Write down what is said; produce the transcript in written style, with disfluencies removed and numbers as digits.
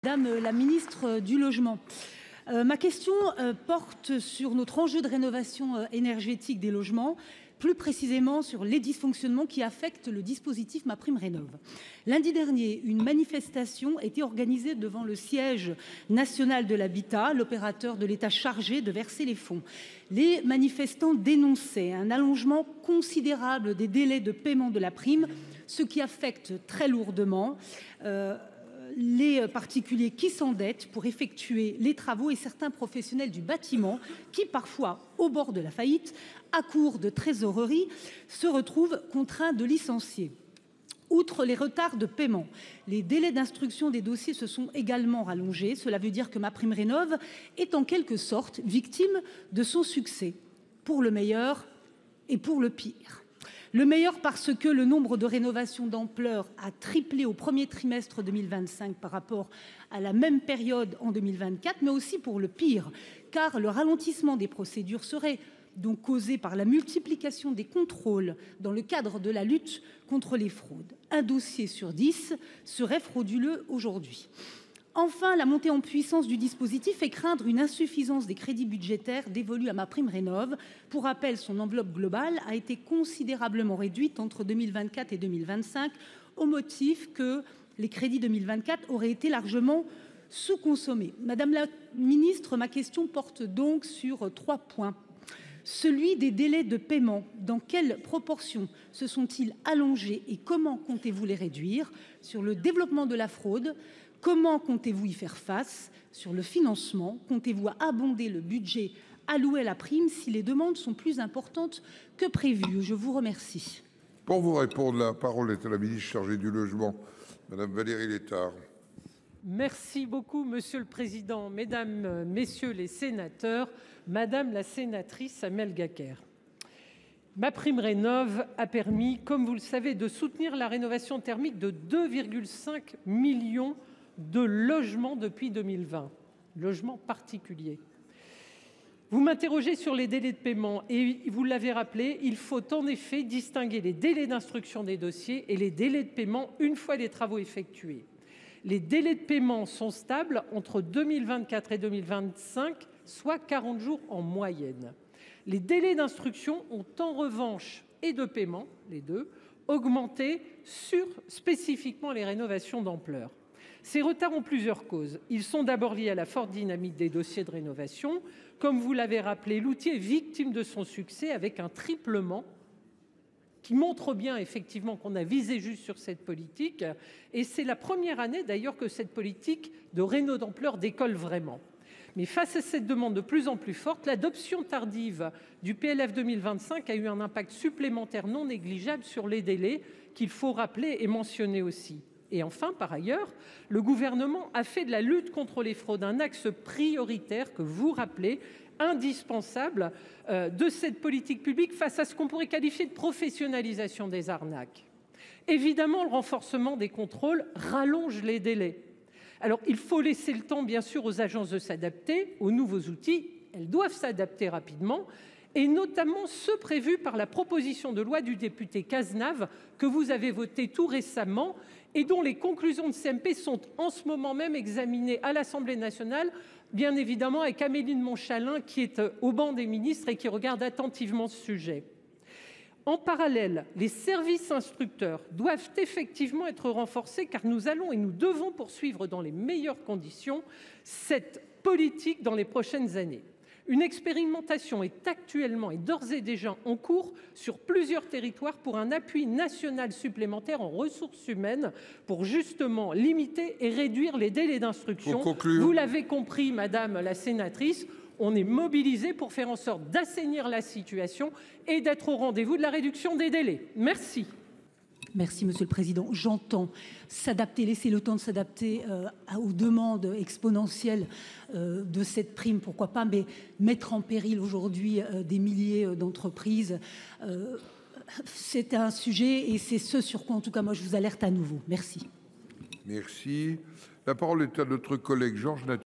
Madame la ministre du Logement, ma question porte sur notre enjeu de rénovation énergétique des logements, plus précisément sur les dysfonctionnements qui affectent le dispositif MaPrimeRénov'. Lundi dernier, une manifestation a été organisée devant le siège national de l'habitat, l'opérateur de l'État chargé de verser les fonds. Les manifestants dénonçaient un allongement considérable des délais de paiement de la prime, ce qui affecte très lourdement les particuliers qui s'endettent pour effectuer les travaux et certains professionnels du bâtiment qui, parfois au bord de la faillite, à court de trésorerie, se retrouvent contraints de licencier. Outre les retards de paiement, les délais d'instruction des dossiers se sont également rallongés. Cela veut dire que MaPrimeRénov' est en quelque sorte victime de son succès, pour le meilleur et pour le pire. Le meilleur parce que le nombre de rénovations d'ampleur a triplé au premier trimestre 2025 par rapport à la même période en 2024, mais aussi pour le pire, car le ralentissement des procédures serait donc causé par la multiplication des contrôles dans le cadre de la lutte contre les fraudes. Un dossier sur 10 serait frauduleux aujourd'hui. Enfin, la montée en puissance du dispositif fait craindre une insuffisance des crédits budgétaires dévolus à MaPrimeRénov'. Pour rappel, son enveloppe globale a été considérablement réduite entre 2024 et 2025 au motif que les crédits 2024 auraient été largement sous-consommés. Madame la ministre, ma question porte donc sur 3 points. Celui des délais de paiement, dans quelle proportion se sont-ils allongés et comment comptez-vous les réduire? Sur le développement de la fraude, comment comptez-vous y faire face? Sur le financement, comptez-vous abonder le budget alloué à la prime si les demandes sont plus importantes que prévu? Je vous remercie. Pour vous répondre, la parole est à la ministre chargée du Logement, Madame Valérie Létard. Merci beaucoup, Monsieur le Président, Mesdames, Messieurs les sénateurs, Madame la sénatrice Amel Gacquerre. MaPrimeRénov' a permis, comme vous le savez, de soutenir la rénovation thermique de 2,5 millions de logements depuis 2020, logements particuliers. Vous m'interrogez sur les délais de paiement et vous l'avez rappelé, il faut en effet distinguer les délais d'instruction des dossiers et les délais de paiement une fois les travaux effectués. Les délais de paiement sont stables entre 2024 et 2025, soit 40 jours en moyenne. Les délais d'instruction ont en revanche, et de paiement, les deux, augmenté sur spécifiquement les rénovations d'ampleur. Ces retards ont plusieurs causes. Ils sont d'abord liés à la forte dynamique des dossiers de rénovation. Comme vous l'avez rappelé, l'outil est victime de son succès avec un triplement qui montre bien effectivement qu'on a visé juste sur cette politique. Et c'est la première année d'ailleurs que cette politique de réno d'ampleur décolle vraiment. Mais face à cette demande de plus en plus forte, l'adoption tardive du PLF 2025 a eu un impact supplémentaire non négligeable sur les délais qu'il faut rappeler et mentionner aussi. Et enfin, par ailleurs, le gouvernement a fait de la lutte contre les fraudes un axe prioritaire que vous rappelez, indispensable de cette politique publique face à ce qu'on pourrait qualifier de professionnalisation des arnaques. Évidemment, le renforcement des contrôles rallonge les délais. Alors, il faut laisser le temps, bien sûr, aux agences de s'adapter aux nouveaux outils. Elles doivent s'adapter rapidement, et notamment ceux prévus par la proposition de loi du député Cazenave que vous avez votée tout récemment et dont les conclusions de CMP sont en ce moment même examinées à l'Assemblée nationale, bien évidemment avec Amélie de Montchalin qui est au banc des ministres et qui regarde attentivement ce sujet. En parallèle, les services instructeurs doivent effectivement être renforcés car nous allons et nous devons poursuivre dans les meilleures conditions cette politique dans les prochaines années. Une expérimentation est actuellement et d'ores et déjà en cours sur plusieurs territoires pour un appui national supplémentaire en ressources humaines pour justement limiter et réduire les délais d'instruction. Vous l'avez compris, Madame la sénatrice, on est mobilisé pour faire en sorte d'assainir la situation et d'être au rendez-vous de la réduction des délais. Merci. Merci, Monsieur le Président. J'entends s'adapter, laisser le temps de s'adapter aux demandes exponentielles de cette prime, pourquoi pas, mais mettre en péril aujourd'hui des milliers d'entreprises, c'est un sujet et c'est ce sur quoi, en tout cas, moi, je vous alerte à nouveau. Merci. Merci. La parole est à notre collègue Georges Nature.